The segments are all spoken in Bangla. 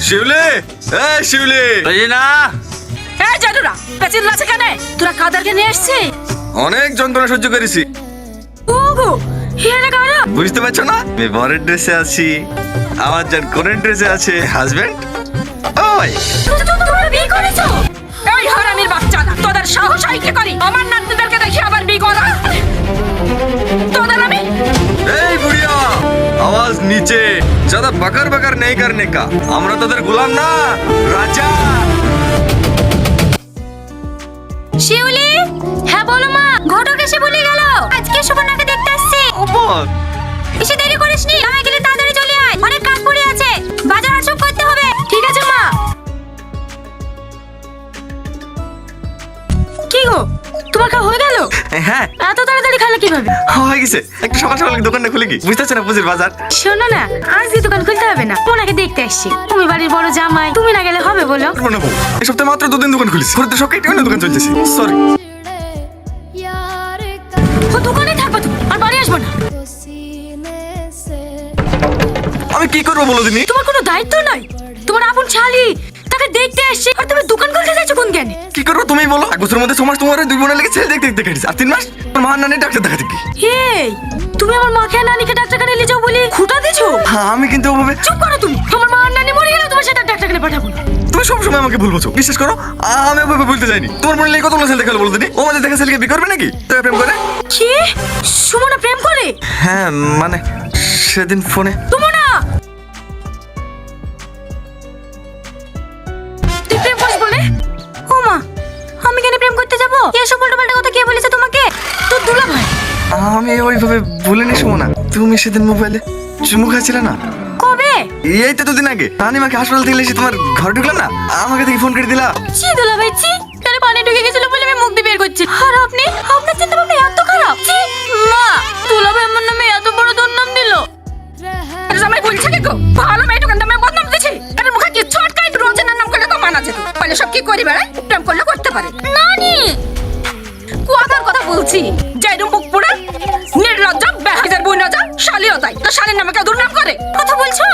শিউলি, এই শিউলি, না এই জাদুরা পেছন লাছে কেন? তোরা কাদারকে নিয়ে আসছে? অনেক যন্ত্রণা সহ্য করেছি। ওগো হেরা গারা বুঝতে পারছো না? আমি বরের ড্রেসে আছি, আমার জান কোনের ড্রেসে আছে হাজবেন্ড। ওই তোমরা বিয়ে করেছো? এই হারামির বাচ্চারা, তোদের সাহস হয় কি করে আমার নাতনিদেরকে দেখি আবার বিয়ে করা? তোদের আমি এই বুড়িয়া, আওয়াজ নিচে, ज्यादा बकर बकर नहीं करने का। আমরা তোদের গোলাম না, রাজা। শিউলি, হ্যাঁ বলো মা। ঘটক এসে বলে গেল আজকে সুবর্ণাকে দেখতে আসছে। ওপর এসে দেরি করিসনি, আমি গেলে তাড়াতাড়ি চলে আয়, অনেক কাজ পড়ে আছে, বাজার হাট সব করতে হবে। ঠিক আছে মা। কি গো, তোমার খাওয়া হয়ে গেল? হ্যাঁ এত তাড়াতাড়ি খালে কিভাবে? হয়ে গেছে, একটু সকাল সকাল দোকানটা খুলে কি বুঝতে পারছ না পুজোর বাজার। শোনো না, আজ এই দোকান খুলতে হবে না, ওনাকে দেখতে আসছি। তুমি বাড়ির বড় জামাই, তুমি না গেলে হবে বলো? এই সপ্তাহে মাত্র 2 দিন দোকান খুলেছি, ঘুরতে সব কেটে দোকান চলতেছে। সরি, ও দোকানে থাকবো তো, আর বাড়ি আসবো না। আমি কি করবো বলো দিনি? তোমার কোনো দায়িত্ব নাই? তোমার আপন শালি তাকে দেখতে আসছে, আর তুমি দোকান খুলতে যাচ্ছ কোন জ্ঞানে? কি করবো তুমি বলো? 1 বছরের মধ্যে 6 মাস তোমার 2 বোনের লেগে ছেলে দেখতে দেখতে কেটেছে, আর 3 মাস তোমার মা নানি ডাক্তার দেখাতে কি। এই তুমি আমার মাকে আর নানিকে ডাক্তারখানে নিয়ে যাও বলে খুঁটা দিছো? হ্যাঁ আমি কিন্তু ওভাবে। চুপ করো তুমি। তোমার মা আর নানি মরে গেলে তোমার সাথে ডাক্তারখানে পাঠাবো না। তুমি সব সময় আমাকে ভুল বলছো, বিশ্বাস করো আমি ওভাবে বলতে যাইনি। তোমার বোনের লেগে কতগুলো ছেলে দেখালো বলো দিনি? ও আমাদের দেখা ছেলেকে বিয়ে করবে নাকি? তো প্রেম করে? কি সুমনা প্রেম করে? হ্যাঁ মানে সেদিন ফোনে। সুমনা তুই প্রেম করিস বলে? ও মা, আমি কেন প্রেম করতে যাবো? এসব উল্টোপাল্টা কথা কে বলেছে তোমাকে? তোর দুলা ভাই। আমি ওইভাবে ভুলিনি সুমনা, তুমি সেদিন মোবাইলে চুমু খাচ্ছিলে না? কবে? এই তো 2 দিন আগে। রানিমাকে হাসপাতাল থেকে এসে তোমার ঘরে ঢুকলাম না, আমাকে দেখি ফোন করে দিলা। ছি দুলা ভাই, ছি। তাহলে পানি ঢুকে গেছিল বলে আমি মুখ দিয়ে বের করছি। আর আপনি, আপনার চিন্তা ভাবনা এত খারাপ? ছি মা, দুলা ভাই আমার নামে এত বড় দুর্নাম দিল। আরে জামাই বলছে কি গো? ভালো মেয়ে দোকানটা আমি বদনাম দিছি। আরে মুখে কি ছটকাই রোজের নাম করলে তো মানা যেত। বলে সব কি করি বেড়ায়, প্রেম করলে করতে পারে। নানি কুয়াদার কথা বলছি, যাইরুম মুখ পুরা নির্লজ্জ বেহাজার বই না যা শালিও তাই। তো শালির নামে কেউ দুর্নাম করে? কথা বলছো?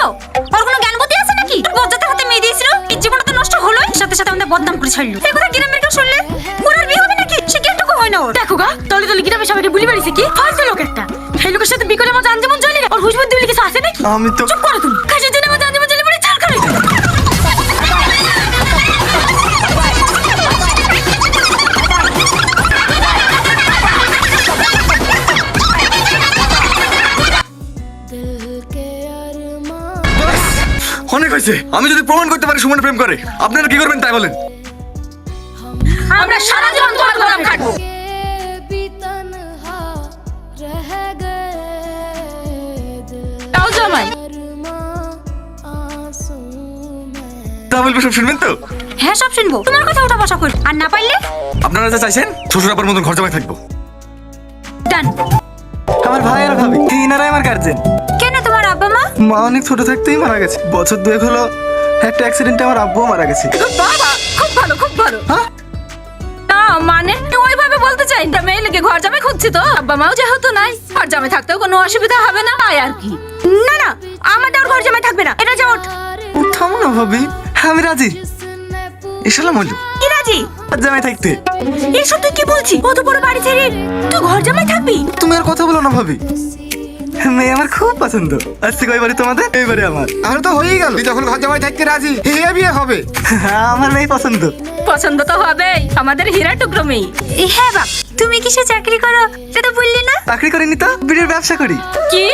ওর কোনো জ্ঞান বুদ্ধি আছে নাকি? বজ্জাতে হাতে মেয়ে দিয়েছিল, এই জীবনটা তো নষ্ট হলোই, সাথে সাথে আমাদের বদনাম করে ছাড়লো। এই কথা গ্রামের কেউ শুনলে ওর আর বিয়ে হবে নাকি? সে কেটুকু হয় না ওর। দেখো গা, তলে তলে গ্রামে সবাইকে বুলি বাড়িছে কি ফালতু লোক একটা। সেই লোকের সাথে বিয়ে করে আমার জান যেমন চলে ওর হুশ বুদ্ধি বলে কিছু আছে নাকি? আমি তো চুপ করো তুমি। কাজের জন্য আমার জান যেমন চলে পড়ে ছাড় করে। অনেক হয়েছে। আমি যদি প্রমাণ করতে পারি সুমন প্রেম করে, আপনারা কি করবেন তাই বলেন? আমরা সারা জীবন তোমার গোলাম খাটবো। তাও জামাই তা বলবো সব শুনবেন তো? হ্যাঁ সব শুনবো, তোমার কথা ওটা বসা করি। আর না পারলে আপনারা যা চাইছেন শ্বশুর আপার মতন ঘর জামাই থাকবো। ডান। আমার ভাই আর ভাবি ইনারাই আমার গার্জেন। কেন তোমার আব্বা মা? মা অনেক ছোট থাকতেই মারা গেছে। বছর 2 হলো একটা অ্যাক্সিডেন্টে আমার আব্বুও মারা গেছে। বাবা খুব ভালো, খুব ভালো। হ্যাঁ? না মানে ওইভাবে বলতে চাই না, মেয়ে লেগে ঘর জামাই খুঁজছি তো। আব্বা মাও যেহেতু নাই, ঘর জামাই থাকতেও কোনো অসুবিধা হবে না, তাই আর কি। না না, আমাদের ঘর জামাই থাকবে না। এটা যা ওঠ। থামো না ভাবি, আমি রাজি। এসালাম হলো কি রাজি? আর জামাই থাকতে। এসব তুই কি বলছিস? কত বড় বাড়ি ছেড়ে তুই ঘর জামাই থাকবি? তুমি আর কথা বলো না ভাবি, মেয়ে আমার খুব পছন্দ। আজ থেকে ওই বাড়ি তোমাদের, এই বাড়ি আমার। আর তো হয়েই গেল, তুই যখন ঘর জামাই থাকতে রাজি, হিয়া বিয়ে হবে। আমার মেয়ে পছন্দ। পছন্দ তো হবেই, আমাদের হীরা টুকরো মেয়ে। হ্যাঁ বাপ, তুমি কিসে চাকরি করো সেটা বললি না? চাকরি করিনি তো, বিড়ির ব্যবসা করি। কি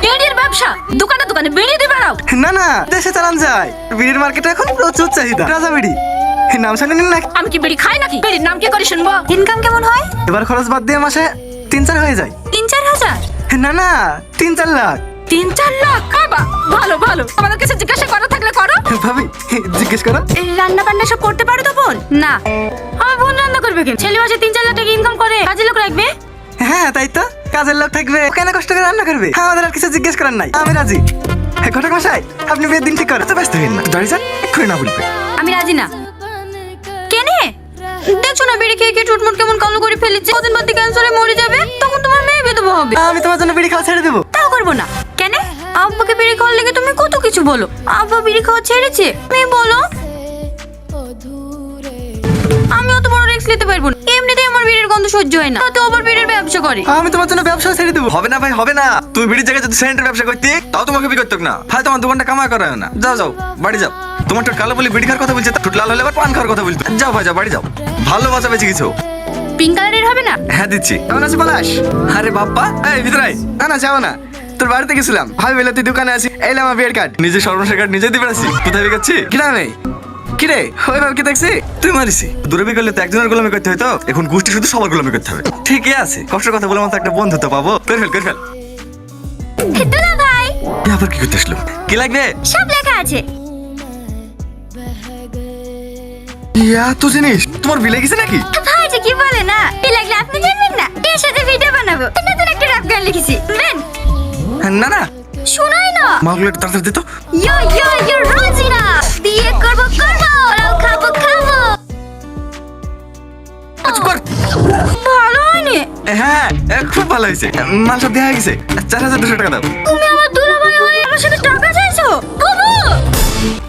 বিড়ির ব্যবসা? দোকানে দোকানে বিড়ি দিয়ে বেড়াও? না না, দেশে চালান যায়। বিড়ির মার্কেটে এখন প্রচুর চাহিদা। রাজা বিড়ি নাম শুনেন না? আমি কি বিড়ি খাই নাকি? বিড়ির নাম কি করে শুনবো? ইনকাম কেমন হয়? এবার খরচ বাদ দিয়ে মাসে 3-4 হয়ে যায়। 3-4 হাজার? না না, 3-4 লাখ। 3-4 লাখ? বাবা ভালো ভালো। আমাদের কাছে জিজ্ঞাসা করা থাকলে করো। ভাবি জিজ্ঞেস করো। রান্না বান্না সব করতে পারো তো বোন? না। আমার বোন রান্না করবে কেন? ছেলে মাসে 3-4 লাখ টাকা ইনকাম করে, কাজের লোক রাখবে। হ্যাঁ তাই তো, কাজের লোক থাকবে, কেন কষ্ট করে রান্না করবে? আমাদের আর কিছু জিজ্ঞেস করার নাই, আমি রাজি। ঘটক মশাই, আপনি বিয়ের দিন ঠিক করেন। এত ব্যস্ত হইন না, দাঁড়িয়ে যান, এক্ষুনি না বলবে। আমি রাজি না। কেনে? দেখছো না বিড়ি খেয়ে খেয়ে টুটমুট কেমন কালো করে ফেলেছে। কদিন বাদে ক্যান্সারে মরে যাবে, তখন তোমার মেয়ে বিধবা হবে। আমি তোমার জন্য বিড়ি খাওয়া ছেড়ে দেবো। তাও করবো না। কেন? আব্বাকে বিড়ি খাওয়ার লেগে তুমি কত কিছু বলো। আব্বা বিড়ি খাওয়া ছেড়েছে, তুমি বলো। আমি অত বড় রিস্ক নিতে পারবো না, এমনিতেই আমার বিড়ির গন্ধ সহ্য হয় না, তাতে আবার বিড়ির ব্যবসা করে। আমি তোমার জন্য ব্যবসা ছেড়ে দেবো। হবে না ভাই, হবে না। তুমি বিড়ির জায়গায় যদি সেন্টার ব্যবসা করতে, তাও তোমাকে বিয়ে করতে না। ভাই তোমার দোকানটা কামাই করা হয় না। যাও যাও বাড়ি যাও। তোমার ঠোঁট কালো বলে বিড়ি খাওয়ার কথা বলছে, ঠোঁট লাল হলে আবার পান খাওয়ার কথা বলছে। যাও ভাই যাও, বাড়ি যাও। ভালো বাঁচা বেঁচে কিছু। পিঙ্ক কালারের হবে না? হ্যাঁ দিচ্ছি। কেমন আছে পলাশ? আরে বাপ্পা, এই ভিতরে আয়। না না যাবো না, তোর বাড়িতে গেছিলাম, ভাই বলে তুই দোকানে আছি, এইলাম আমার বিয়ের কার্ড। নিজে সর্বনাশের কার্ড নিজে দিবে আছি। কোথায় বিকাচ্ছি? গ্রামে। কিরে ওইভাবে কি দেখছি? তুই মারিছি। দূরে বিয়ে করলে তো একজনের গোলামি করতে হতো, এখন গোষ্ঠী শুধু সবার গোলামি করতে হবে। ঠিকই আছে, কষ্টের কথা বলে মতো একটা বন্ধুত্ব পাবো। করে ফেল, করে ফেল। দুলা ভাই, এ আবার কি করতে আসলো? কি লাগবে? সব লেখা আছে। এত জিনিস তোমার বিলে গেছে নাকি? ভাই যে কি বলে না, এই লাগলে আপনি জানবেন না, এর সাথে ভিডিও বানাবো, নতুন একটা র‍্যাপ গান লিখেছি, শুনবেন? না না, শোনাই না। মাগুলো একটু তাড়াতাড়ি দিত। ইয়ো ইয়ো ইয়ো রোজিনা, বিয়ে করব করব, লাউ খাবো খাবো। আচ্ছা কর। ভালো হয়নি। হ্যাঁ খুব ভালো হয়েছে। মাল সব দেওয়া গেছে। 4200 টাকা দাও। তুমি আমার দুলাভাই হয়ে আমার সাথে টাকা চাইছো? বাবু,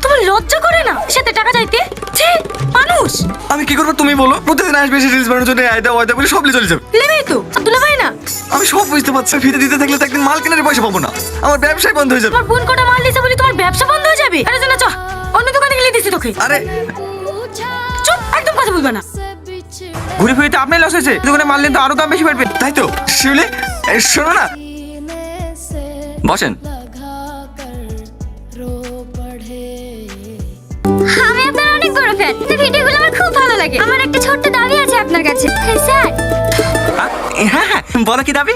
তোমার লজ্জা করে না সাথে টাকা চাইতে? ছি, মানুষ। আমি কি করবো তুমি বলো? প্রতিদিন আসবে এসে রিলস বানানোর জন্য আয়দা ওয়দা বলে সব চলে যাবে। লেবেই তো দুলাভাই না। আমি সব বুঝতে পারছি, ফিরে দিতে থাকলে তো একদিন মাল কেনার পয়সা পাবো না, আমার ব্যবসায় বন্ধ হয়ে যাবে। তোমার বোন কোটা মাল দিছে বলে তোমার ব্যবসা বন্ধ হয়ে যাবে? আরে জানা চ, অন্য দোকানে গেলে দিছি তোকে। আরে চুপ, একদম কথা বলবা না। ঘুরে ফিরে তো আপনার লস হয়েছে, দোকানে মারলে তো আরো দাম বেশি পারবেন। তাই তো শিউলি, শোনো না, বসেন। আমি আপনার অনেক বড় ফ্যান, ভিডিওগুলো আমার খুব ভালো লাগে। আমার একটা ছোট্ট দাবি আছে আপনার কাছে। স্যার, হ্যাঁ হ্যাঁ বলো কি দাবি?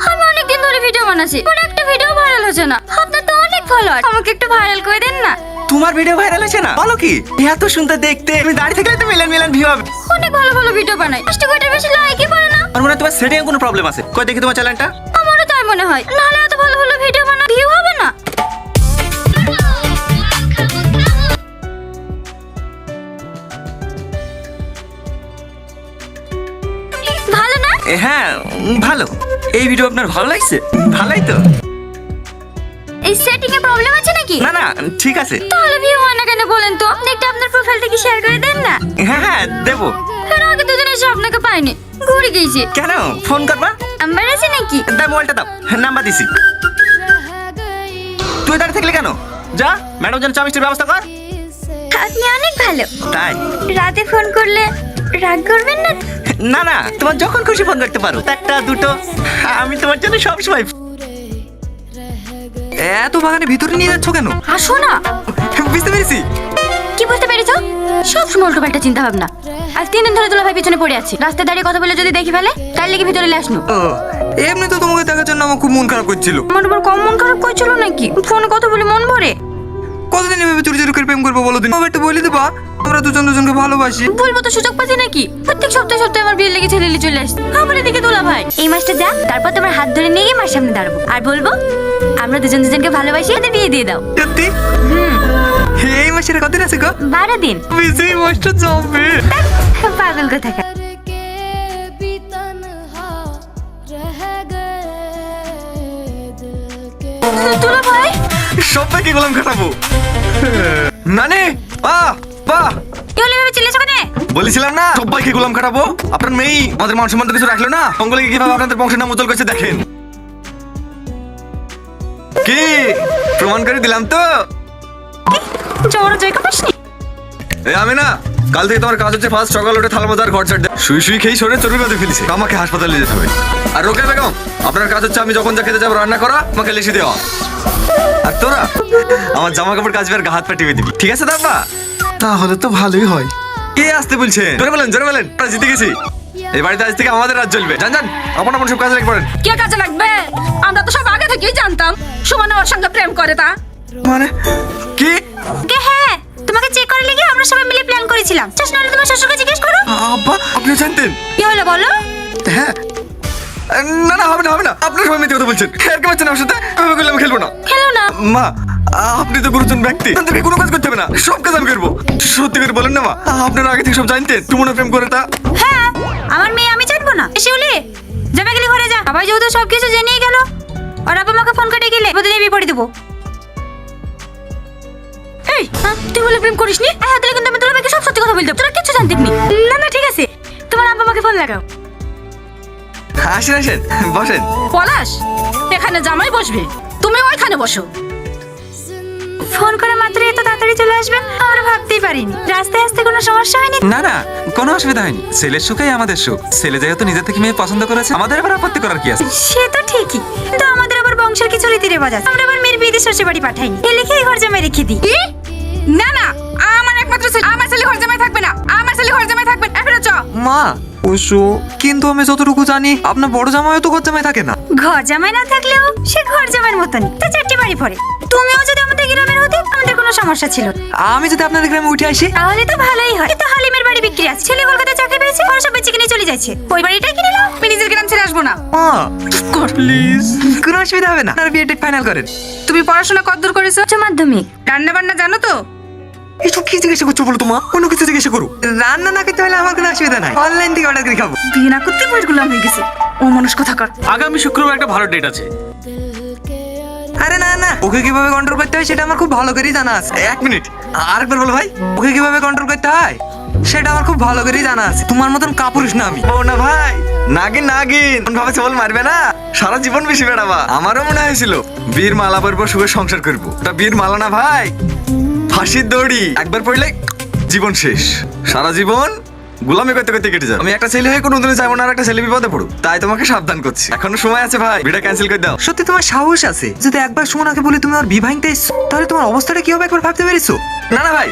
আমি অনেকদিন ধরে ভিডিও বানাচ্ছি, কোনো একটা ভিডিও ভাইরাল হচ্ছে না। আপনার তো অনেক ফলোয়ার, আমাকে একটু ভাইরাল করে দেন না। তোমার ভিডিও ভাইরাল হয়েছে না? বলো কি? এত সুন্দর দেখতে, তুমি দাঁড়িয়ে থাকলে তো মিলিয়ন মিলিয়ন ভিউ হবে। অনেক ভালো ভালো ভিডিও বানাই, 10 কোটির বেশি লাইকই করে না। আর মনে হয় তোমার সেটিং কোনো প্রবলেম আছে। কই দেখি তোমার চ্যানেলটা। আমারও তাই মনে হয়, নাহলে এত ভালো ভালো ভিডিও বানা ভিউ হবে না। ভালো না? হ্যাঁ ভালো। এই ভিডিও আপনার ভালো লাগছে? ভালোই তো। এই সেটিং এ প্রবলেম আছে নাকি? না না ঠিক আছে। তাহলে ভিউ হয় না কেন বলেন তো? আপনি একটা আপনার প্রোফাইল থেকে শেয়ার করে দেন না। হ্যাঁ হ্যাঁ দেবো। এর আগে দুদিন এসে আপনাকে পাইনি, ঘুরে গেছি। কেন ফোন করবা? নাম্বার আছে নাকি? দাও মোবাইলটা দাও, নাম্বার দিছি। তুই দাঁড়িয়ে থাকলে কেন? যা ম্যাডাম যেন চা মিষ্টির ব্যবস্থা কর। আপনি অনেক ভালো। তাই? রাতে ফোন করলে রাগ করবেন না? না না, তোমার যখন খুশি ফোন করতে পারো, একটা দুটো, আমি তোমার জন্য সব সময়। এত বাগানে ভিতরে নিয়ে যাচ্ছ কেন? আসো না। বুঝতে পেরেছি। কি বুঝতে পেরেছো? সব সময় উল্টো পাল্টা চিন্তা ভাবনা। আজ 3 দিন ধরে দুলাভাই পিছনে পড়ে আছি, রাস্তায় দাঁড়িয়ে কথা বলে যদি দেখি ফেলে, তার লেগে ভিতরে আসনো। ও এমনি তো তোমাকে দেখার জন্য আমার খুব মন খারাপ করছিল। আমার উপর কম মন খারাপ করছিল নাকি? ফোনে কথা বলে মন ভরে। কতদিন এভাবে চুরি চুরি করে প্রেম করবো বলো দিন? একটু বলে দেবা আমরা দুজন দুজনকে ভালোবাসি। বলবো তো সুযোগ পাচ্ছি নাকি? প্রত্যেক সপ্তাহে সপ্তাহে আমার বিয়ের লেগে ছেলে চলে আসছে। আমার এদিকে দুলাভাই এই মাসটা যা, তারপর তোমার হাত ধরে নিয়ে গিয়ে মার সামনে দাঁড়াবো আর বলবো আমরা দুজন দুজনকে ভালোবাসি, ওদের বিয়ে দিয়ে দাও। সত্যি? এই মাসের কতদিন আছে গো? 12 দিন। বেশি মাসটা যাবে। পাগল কোথাকার। দুলাভাই সবাইকে গোলাম খাটাবো। নানি বাহ বাহ, কি হলো এভাবে চিল্লাছো কেন? বলেছিলাম না সবাইকে গোলাম খাটাবো। আপনার মেয়ে আমাদের মান সম্মান তো কিছু রাখলো না, মঙ্গলে কিভাবে আপনাদের বংশের নাম উজ্জ্বল করছে দেখেন। কি প্রমাণ করে দিলাম তো? জোর জয় কাপাসনি। এই আমি না, কাল থেকে তোমার কাজ হচ্ছে ফার্স্ট সকাল উঠে থালা মাজার ঘর ছাড় দেয়। শুই শুই খেয়ে শরীরে চর্বি বেঁধে ফেলেছে, আমাকে হাসপাতালে যেতে হবে। আর রোকেয়া বেগম, আপনার কাজ হচ্ছে আমি যখন যা খেতে যাবো রান্না করা, আমাকে লিখে দেওয়া। আর তোরা আমার জামা কাপড় কাচবে আর গা হাত পা টিপে দিবি, ঠিক আছে দাদা? তাহলে তো ভালোই হয়। কে আসতে বলছেন? জোরে বলেন জোরে বলেন। আমরা জিতে গেছি, এই বাড়িতে আজ থেকে আমাদের রাজ চলবে। জান জান আপন আপন সব কাজে লেগে পড়েন। কে কাজে লাগবে? আমরা তো সব আগে থেকেই জানতাম সুমন ওর সঙ্গে প্রেম করে। তা মানে কি? কে? হ্যাঁ, তোমাকে চেক করে লেগে আমরা সবাই মিলে প্ল্যান করেছিলাম। চাস নাহলে তোমার শ্বশুরকে জিজ্ঞেস করো। আব্বা আপনি জানতেন? কি হলো বলো? হ্যাঁ না না হবে না হবে না, আপনার সবাই মিথ্যে কথা বলছেন। খেলতে পারছেন আমার সাথে? আমি বললাম খেলবো না। খেলো না। মা আপনি তো গুরুজন ব্যক্তি, আপনাদেরকে কোনো কাজ করতে হবে না, সব কাজ আমি করবো। সত্যি করে বলেন না মা, আপনারা আগে থেকে সব জানতেন তুমনা প্রেম করে? তা হ্যাঁ, আমার মেয়ে আমি জানবো না? শিউলি যাবে গেলে ঘরে যা, সবাই যেহেতু সবকিছু জেনেই গেল, আর আপা আমাকে ফোন করে গেলে প্রতিদিন বিয়ে পড়ে দেবো। এই তুই বলে প্রেম করিস নি? তাহলে কিন্তু আমি তোর আমাকে সব সত্যি কথা বলতে, তোরা কিচ্ছু জানতিস নি। না না ঠিক আছে, তোমার আব্বা আমাকে ফোন লাগাও। আসেন আসেন, বসেন। পলাশ, এখানে জামাই বসবে, তুমি ওইখানে বসো। ফোন করে মাত্র এত তাড়াতাড়ি চলে আসবে আমরা ভাবতেই পারিনি। রাস্তায় আসতে কোনো সমস্যা হয়নি? না না, কোনো অসুবিধা হয়নি। ছেলের সুখই আমাদের সুখ। ছেলে যেহেতু নিজে থেকে মেয়ে পছন্দ করেছে, আমাদের আবার আপত্তি করার কি আছে? সে তো ঠিকই, কিন্তু আমাদের আবার বংশের কিছু রীতি রেওয়াজ আছে। আমরা আবার মেয়ের বিয়ে দিয়ে শ্বশুর বাড়ি পাঠাইনি, এ লিখেই ঘর জামাই রেখে দিই। না না, আমার একমাত্র ছেলে, আমার ছেলে ঘর জামাই থাকবে না, আমার ছেলে ঘর জামাই থাকবে। এখন চ। মা ওসো, কিন্তু আমি যতটুকু জানি আপনার বড় জামাইও তো ঘর জামাই থাকে না। ঘর জামাই না থাকলেও সে ঘর জামাইয়ের মতনই, তো চারটি বাড়ি পড়ে। তুমিও যদি আমাদের গ্রামের হতে আমাদের কোনো সমস্যা ছিল না। আমি যদি আপনাদের গ্রামে উঠে আসি তাহলে তো ভালোই হয়, কিন্তু হালিমের বাড়ি বিক্রি আছে, ছেলে কলকাতায় চাকরি পেয়েছে, ওরা সব বেঁচে কিনে চলে যাচ্ছে। ওই বাড়িটাই কিনে নাও, আমি নিজের গ্রাম ছেড়ে আসবো না। মা প্লিজ, কোনো অসুবিধা হবে না, আপনারা বিয়েটা ফাইনাল করেন। তুমি পড়াশোনা কতদূর করেছো? উচ্চ মাধ্যমিক। রান্না বান্না জানো তো? এসব কি জিজ্ঞাসা করছো বলো তো মা? অন্য কিছু জিজ্ঞাসা করো। রান্না না করতে হলে আমার কোনো অসুবিধা নাই, অনলাইন থেকে অর্ডার করে খাবো। বিয়ে না করতে বয়স গুলাম হয়ে গেছে, ও মানুষ কথা কর। আগামী শুক্রবার একটা ভালো ডেট আছে। আরে না না, ওকে কিভাবে কন্ট্রোল করতে হয় সেটা আমার খুব ভালো করেই জানা আছে। এক মিনিট, আরেকবার বলো ভাই। ওকে কিভাবে কন্ট্রোল করতে হয় সেটা আমার খুব ভালো করেই জানা আছে। তোমার মতন কাপুরুষ না আমি। ও না ভাই, নাগিন নাগিন ভাবে বল মারবে না, সারা জীবন বেশি বেড়াবা। আমারও মনে হয়েছিল বীর মালা পরবো, সুখে সংসার করবো। ওটা বীর মালা না ভাই, ফাঁসির দড়ি। একবার পড়লে জীবন শেষ, সারা জীবন গোলামি করতে করতে কেটে যাবে। আমি একটা ছেলে হয়ে কোনো দিনে চাইবো না আর একটা ছেলে বিপদে পড়ুক, তাই তোমাকে সাবধান করছি। এখনো সময় আছে ভাই, বিটা ক্যান্সেল করে দাও। সত্যি তোমার সাহস আছে? যদি একবার সুমনাকে বলে তুমি আর বিভাঙতে এসছো, তাহলে তোমার অবস্থাটা কি হবে একবার ভাবতে পেরেছো? না না ভাই,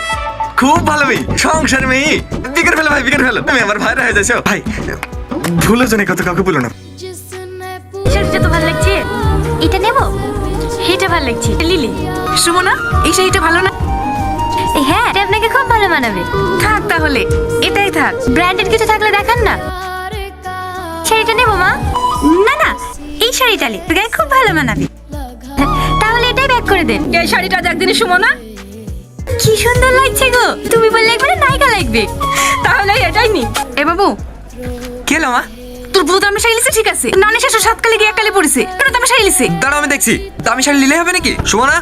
খুব ভালো মেয়ে, সংসার মেয়ে। বিকেট ফেলো ভাই, বিকেট ফেলো। তুমি আমার ভাইরা হয়ে যাচ্ছ ভাই, ভুলো জনে কত কাউকে বলো না। শাড়িটা তো ভালো লাগছে, এটা নেব। এটা ভালো লাগছে, লিলি। সুমনা, এই শাড়িটা ভালো না? হ্যাঁ, এটা আপনাকে খুব ভালো মানাবে। থাক তাহলে, এটাই থাক। ব্র্যান্ডেড কিছু থাকলে দেখান না। শাড়িটা নেব মা? না না, এই শাড়িটা নে, তোকে খুব ভালো মানাবে। তাহলে এটাই ব্যাক করে দেন। এই শাড়িটা একদিনই সুমনা, কি সুন্দর লাগছে গো। তুমি বললে একবারে নায়িকা লাগবে। তাহলে এটাই নি। এ বাবু, কি হলো মা? তোর বউ দামি শাড়ি লিছে, ঠিক আছে? নানি শেষে 7 কালে গিয়ে 1 কালে পড়েছে, কেন দামি শাড়ি লিছে? দাঁড়াও আমি দেখছি। দামি শাড়ি নিলে হবে নাকি? সুমনা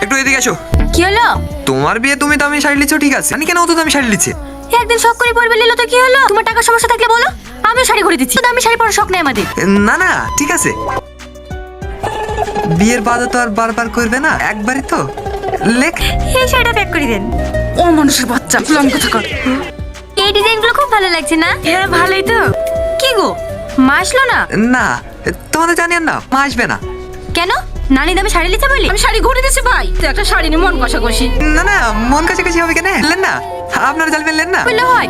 একটু এদিকে এসো। কি হলো? তোমার বিয়ে তুমি দামি শাড়ি লিছো ঠিক আছে, আমি কেন অত দামি শাড়ি লিছি? একদিন শখ করে পরবে নিলো তো কি হলো? তোমার টাকা সমস্যা থাকলে বলো, আমি শাড়ি ঘুরে দিচ্ছি। দামি শাড়ি পরার শখ নেই আমাদের। না না ঠিক আছে, বিয়ের বাদে তো আর বারবার করবে না, একবারই তো। লেখ এই শাড়িটা প্যাক করে দেন। ও মানুষের বাচ্চা, লং কথা কর। এই ডিজাইনগুলো খুব ভালো লাগছে না? হ্যাঁ ভালোই তো। কি গো, মাসলো না? না, তোমাদের জানি না, মা আসবে না। কেন? নানি দামি শাড়ি লিতে বলি? আমি শাড়ি ঘুরে দিচ্ছি ভাই, তুই একটা শাড়ি নিয়ে মন কষাকষি। না না, মন কাছাকাছি হবে কেন? লেন না, আপনারা জানবেন লেন না। বললে হয়,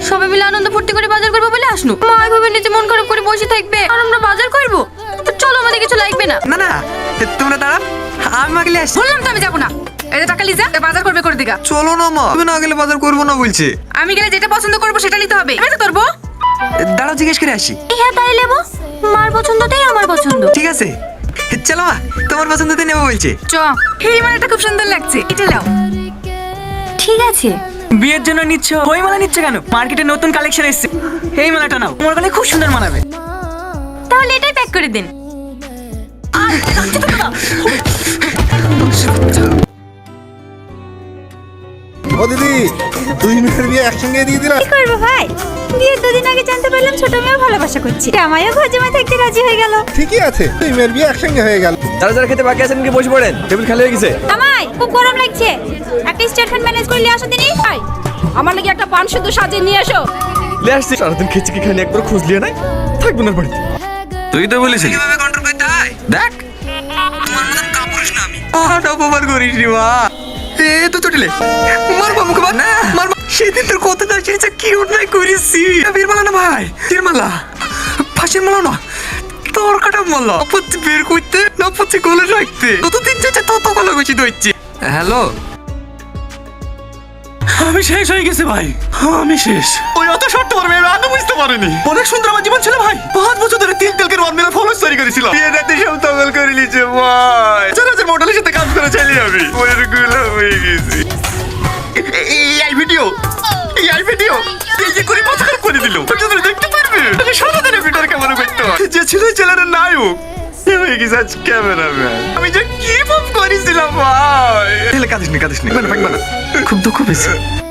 সবাই মিলে আনন্দ ফুর্তি করে বাজার করবো বলে আসনু। মা এভাবে নিজে মন খারাপ করে বসে থাকবে আর আমরা বাজার করবো? চলো, আমাদের কিছু লাগবে না। না না, তোমরা দাঁড়াও, আমি মা গেলে আসছি। বললাম তো আমি যাবো না। এই যে টাকা লিজা, বাজার করবে করে দিগা। চলো না মা, তুমি না গেলে বাজার করবো না বলছে। আমি গেলে যেটা পছন্দ করবো সেটা নিতে হবে। আমি তো করবো। দাঁড়াও জিজ্ঞেস করে আসি। হ্যাঁ তাই নেবো, মার পছন্দটাই আমার পছন্দ। ঠিক আছে চলো মা, তোমার পছন্দতে নেবো বলছে। চ, এই মালাটা খুব সুন্দর লাগছে, এটা নাও। ঠিক আছে। বিয়ের জন্য নিচ্ছ, ওই মালা নিচ্ছ কেন? মার্কেটে নতুন কালেকশন এসেছে, এই মালাটা নাও, তোমার গলায় খুব সুন্দর মানাবে। তাহলে এটাই প্যাক করে দিন। ও দিদি, দুই মেয়ের বিয়ে একসঙ্গে দিয়ে দিলাম। কি করবো ভাই, বিয়ের 2 দিন আগে জানতে পারলাম ছোট মেয়েও ভালোবাসা করছে, আমায়ও ঘর জামাই থাকতে রাজি হয়ে গেল। ঠিকই আছে, দুই মেয়ের বিয়ে একসঙ্গে হয়ে গেল। যারা যারা খেতে বাকি আছেন কি বসে পড়েন, টেবিল খালি হয়ে গেছে। আমায় খুব গরম লাগছে, একটা স্টেটমেন্ট ম্যানেজ করে নিয়ে আসো দিনি। ভাই, আমার লাগি একটা পান শুদ্ধ সাজিয়ে নিয়ে এসো। লে আসছি, সারাদিন খেয়েছি কি খানি, একবার খোঁজ লিয়ে নাই, থাকবো না বাড়িতে। তুই তো বলেছিলি কিভাবে কন্ট্রোল করতে হয় দেখ। তোমার মতন কাপুরুষ না আমি। অপমান করিস রে মা। এ তো চটিলে মার বাবু কে না মার। সেদিন তোর কত দাস জিনিস কি অন্যায় করেছি। বীর মালা না ভাই, বীর মালা, ফাঁসির মালা না, তোর কাটা মালা। আপত্তি বের করতে না, আপত্তি গলে রাখতে ততদিন যেতে তত গলা গুছি দইছি। হ্যালো, আমি শেষ হয়ে গেছে ভাই, আমি শেষ। ওই অত শর্ত পারবে আমি আগে বুঝতে পারিনি। অনেক সুন্দর আমার জীবন ছিল ভাই, 5 বছর ধরে 3 তেলকের ওয়ার্মের ফলোস তৈরি করেছিলাম। বিয়ে রাতে সব তগল করে নিচ্ছে ভাই, যারা মডেলের সাথে কাজ করে চাইলে আমি ওর গুলাম হয়ে গেছি। এই ভিডিও এই যে করে পছন্দ করে দিল, দেখতে পারবে আমি সারাদিনে ভিডিওর কেমন করতে যে ছিল ছেলের নায়ক গেছিস আজ ক্যামেরাম্যান। আমি যে কি পাপ করেছিলাম ভাই। কাঁদিস নি, খুব দুঃখ পেয়েছি।